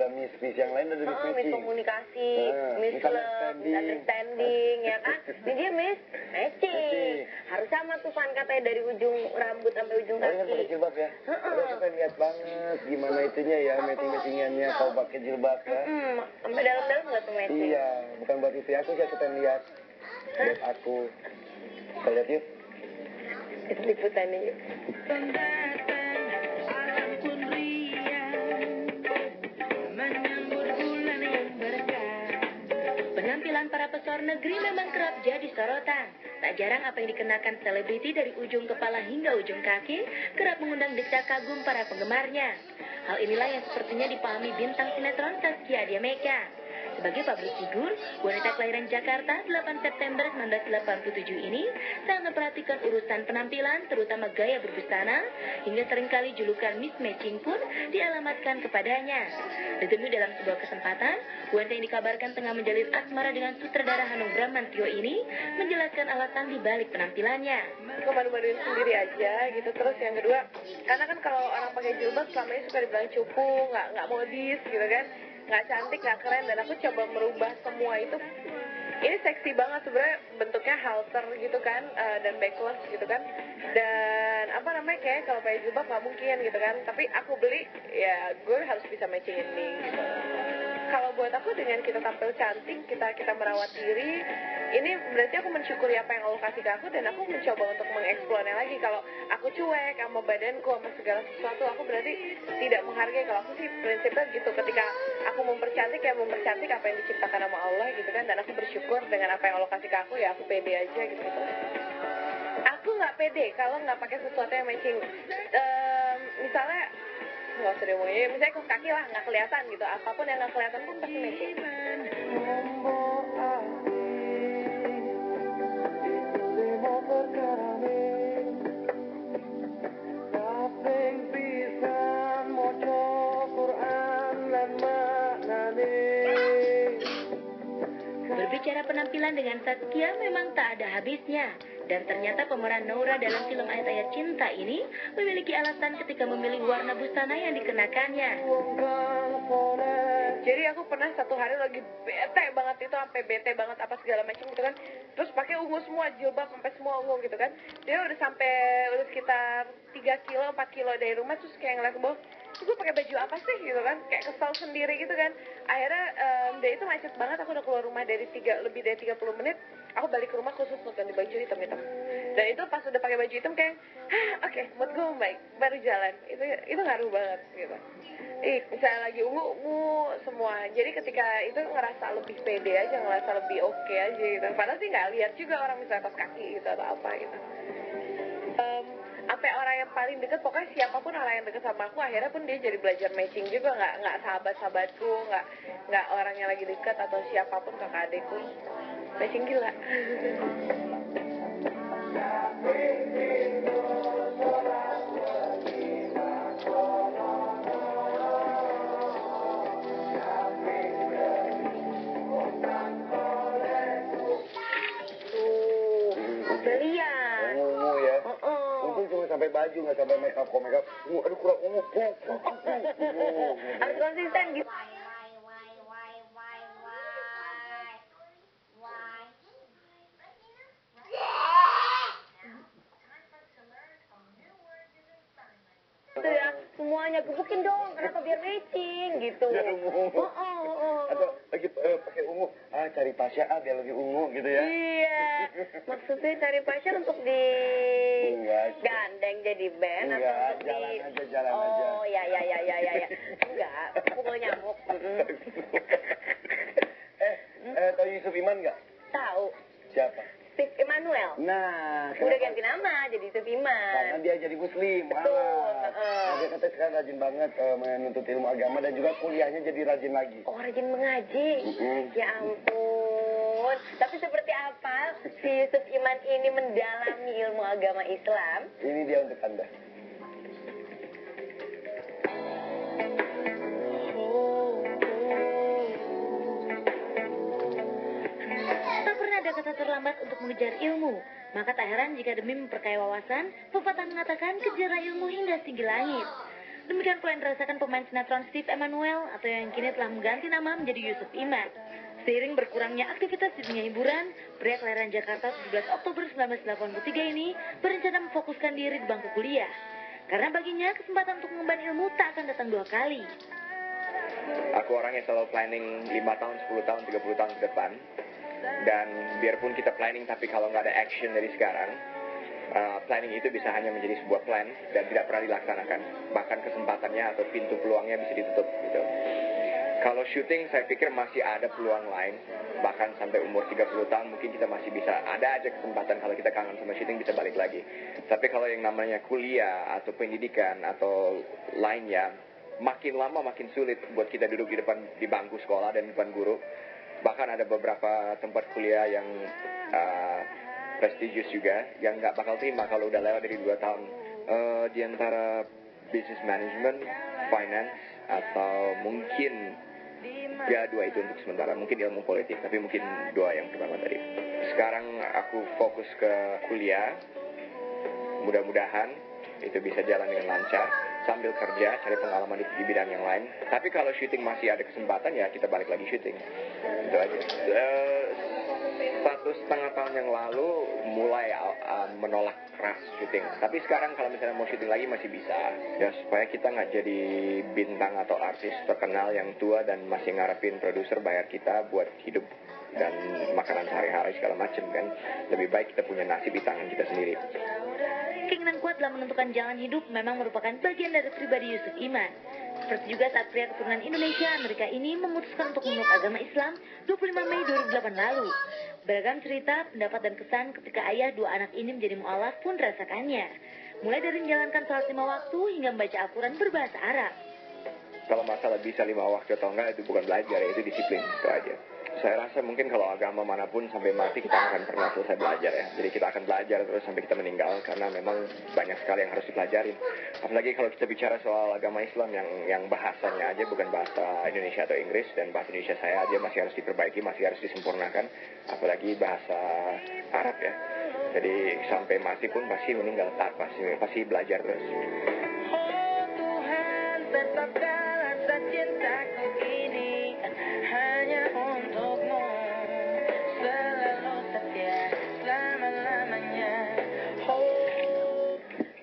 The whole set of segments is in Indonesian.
ada miss yang lain ada miss miss komunikasi, miss love, miss understanding, ya kan? Ini dia miss matching. Harus sama tuh Van katanya dari ujung rambut sampai ujung kaki. Oh, kan pakai jilbab ya? Udah kita lihat banget gimana itunya ya, matching-matchingannya kalau pakai jilbab ya. Sampai dalam-dalam nggak tuh matching? Iya, bukan buat istri aku sih, kita lihat. Buat aku. Kita lihat yuk. Itu liputannya yuk. Penampilan para pesor negeri memang kerap jadi sorotan. Tak jarang apa yang dikenakan selebriti dari ujung kepala hingga ujung kaki kerap mengundang decak kagum para penggemarnya. Hal inilah yang sepertinya dipahami bintang sinetron Zaskia Adameka. Sebagai public figure, wanita kelahiran Jakarta 8 September 1987 ini sangat memperhatikan urusan penampilan, terutama gaya berbusana, hingga seringkali julukan Miss Matching pun dialamatkan kepadanya. Ditemui dalam sebuah kesempatan, wanita yang dikabarkan tengah menjalin asmara dengan sutradara Hanung Bramantyo ini menjelaskan alasan dibalik penampilannya. Aku malu-maluin sendiri aja gitu. Terus yang kedua, karena kan kalau orang pakai jilbab selama ini suka dibilang cupu, nggak modis gitu kan, nggak cantik, nggak keren, dan aku coba merubah semua itu. Ini seksi banget sebenarnya, bentuknya halter gitu kan, dan backless gitu kan, dan apa namanya, kayak kalau pakai jilbab nggak mungkin gitu kan, tapi aku beli, ya gue harus bisa matching ini gitu. Kalau buat aku dengan kita tampil cantik, kita merawat diri, ini berarti aku mensyukuri apa yang Allah kasih ke aku, dan aku mencoba untuk mengeksplornya lagi. Kalau aku cuek sama badanku, sama segala sesuatu, aku berarti tidak menghargai. Kalau aku sih prinsipnya gitu, ketika aku mempercantik, ya mempercantik apa yang diciptakan sama Allah gitu kan, dan aku bersyukur dengan apa yang Allah kasih ke aku, ya aku pede aja gitu. Aku nggak pede kalau nggak pakai sesuatu yang matching. Misalnya nggak usah diomongin, misalnya kaos kaki lah nggak kelihatan gitu, apapun yang nggak kelihatan pun pasti matching. Berbicara penampilan dengan Zaskia memang tak ada habisnya. Dan ternyata pemeran Noura dalam film Ayat-Ayat Cinta ini memiliki alasan ketika memilih warna busana yang dikenakannya. Jadi aku pernah satu hari lagi bete banget itu, sampai bete banget apa segala macam gitu kan. Terus pakai ungu semua, jilbab sampai semua ungu gitu kan. Dia udah sekitar 3 kilo, 4 kilo dari rumah, terus kayak ngeliat ke bawah, gue pakai baju apa sih gitu kan, kayak kesal sendiri gitu kan. Akhirnya dia itu macet banget, aku udah keluar rumah lebih dari 30 menit, aku balik ke rumah khusus untuk ganti baju hitam-hitam. Dan itu pas udah pakai baju hitam kayak, oke, mood gue membaik, baru jalan. Itu ngaruh banget gitu. Misalnya lagi ungu semua, jadi ketika itu ngerasa lebih pede aja, ngerasa lebih oke aja gitu. Padahal sih nggak lihat juga orang misalnya kaos kaki gitu atau apa gitu. Sampai orang yang paling dekat, pokoknya siapapun orang yang dekat sama aku, akhirnya pun dia jadi belajar matching juga, nggak sahabatku, nggak orang yang lagi dekat atau siapapun, kakak adekku, matching gila. Sampai baju, nggak sampai make up. Aduh, kurang ungu. Harus konsisten gitu. Itu ya, semuanya gebukin dong, kenapa biar matching gitu. Biar ungu. Atau lagi pakai ungu, cari Pasha biar lebih ungu gitu ya. Iya, maksudnya cari pacar untuk di gandeng jadi band atau untuk jalan aja. Oh ya. Enggak, pukul nyamuk. Tahu Yusuf Iman nggak? Tahu. Siapa? Steve Emmanuel. Nah, udah ganti nama jadi Steve Iman. Karena dia jadi muslim. Betul. Nah, dia katanya sekarang rajin banget menuntut ilmu agama dan juga kuliahnya jadi rajin lagi. Oh, rajin mengaji. Ya ampun. Tapi seperti apa si Yusuf Iman ini mendalami ilmu agama Islam? Ini dia untuk Anda. Kata terlambat untuk mengejar ilmu, maka tak heran jika demi memperkaya wawasan, pepatah mengatakan kejarlah ilmu hingga setinggi langit. Demikian pula yang dirasakan pemain sinetron Steve Emmanuel atau yang kini telah mengganti nama menjadi Yusuf Iman. Seiring berkurangnya aktivitas di dunia hiburan, pria kelahiran Jakarta 17 Oktober 1983 ini berencana memfokuskan diri di bangku kuliah. Karena baginya kesempatan untuk mengemban ilmu tak akan datang 2 kali. Aku orang yang selalu planning 5 tahun, 10 tahun, 30 tahun ke depan. Dan biarpun kita planning tapi kalau nggak ada action dari sekarang, planning itu bisa hanya menjadi sebuah plan dan tidak pernah dilaksanakan. Bahkan kesempatannya atau pintu peluangnya bisa ditutup gitu. Kalau syuting saya pikir masih ada peluang lain. Bahkan sampai umur 30 tahun mungkin kita masih bisa, ada aja kesempatan kalau kita kangen sama syuting bisa balik lagi. Tapi kalau yang namanya kuliah atau pendidikan atau lainnya, makin lama makin sulit buat kita duduk di bangku sekolah dan di depan guru. Bahkan ada beberapa tempat kuliah yang prestigious juga yang nggak bakal terima kalau udah lewat dari 2 tahun. Di antara business management, finance, atau mungkin ya 2 itu untuk sementara, mungkin ilmu politik, tapi mungkin 2 yang pertama tadi. Sekarang aku fokus ke kuliah, mudah-mudahan itu bisa jalan dengan lancar, sambil kerja, cari pengalaman di bidang yang lain. Tapi kalau syuting masih ada kesempatan ya kita balik lagi syuting. Itu aja. 1,5 tahun yang lalu mulai menolak keras syuting. Tapi sekarang kalau misalnya mau syuting lagi masih bisa. Ya supaya kita nggak jadi bintang atau artis terkenal yang tua dan masih ngarepin produser bayar kita buat hidup dan makanan sehari-hari segala macam kan. Lebih baik kita punya nasib di tangan kita sendiri. Keinginan kuat dalam menentukan jalan hidup memang merupakan bagian dari pribadi Yusuf Iman. Seperti juga saat pria keturunan Indonesia Amerika ini memutuskan untuk memeluk agama Islam 25 Mei 2008 lalu. Beragam cerita, pendapat dan kesan ketika ayah 2 anak ini menjadi mu'alaf pun dirasakannya. Mulai dari menjalankan sholat 5 waktu hingga membaca Al-Quran berbahasa Arab. Kalau masalah bisa 5 waktu atau enggak itu bukan belajar ya, itu disiplin, itu aja. Saya rasa mungkin kalau agama manapun sampai mati kita akan pernah selesai belajar ya. Jadi kita akan belajar terus sampai kita meninggal karena memang banyak sekali yang harus dipelajarin. Apalagi kalau kita bicara soal agama Islam yang bahasanya aja bukan bahasa Indonesia atau Inggris, dan bahasa Indonesia saya aja masih harus diperbaiki, masih harus disempurnakan, apalagi bahasa Arab ya. Jadi sampai mati pun pasti meninggal, pasti belajar terus.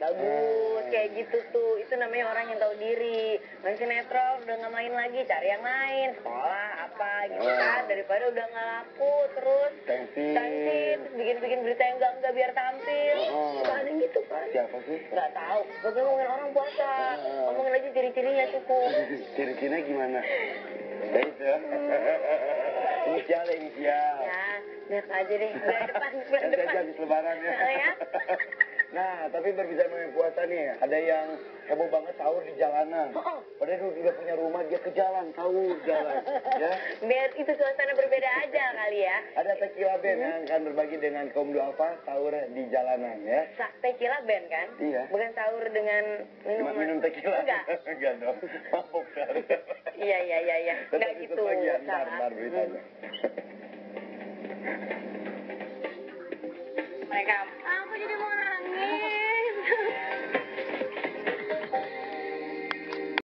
Bagus, kayak gitu tuh. Itu namanya orang yang tahu diri. Main sinetron udah nggak main lagi, cari yang lain, sekolah apa gitu kan, daripada udah nggak laku terus Tensi, terus bikin berita yang enggak biar tampil. Suka ada yang gitu kan. Siapa sih? Nggak tahu. Gue ngomongin orang puasa, ngomongin aja ciri-cirinya cukup. Ciri-cirinya gimana? Ya itu. Inisial. Ya, lihat aja deh bulan depan. Habis lebaran ya. Ya. Nah, tapi berbicara mengenai puasa nih, ada yang heboh banget sahur di jalanan. Padahal dia punya rumah, dia ke jalan, sahur jalan. Ya. Biar itu suasana berbeda aja kali ya. Ada Tequila Band yang akan berbagi dengan kaum duafa sahur di jalanan ya. Tequila Band kan? Iya. Bukan sahur dengan Cuma minum tequila. Enggak. Enggak dong. Mabuk kan. Iya. Enggak gitu. Lagi ya, ntar beritanya. Mereka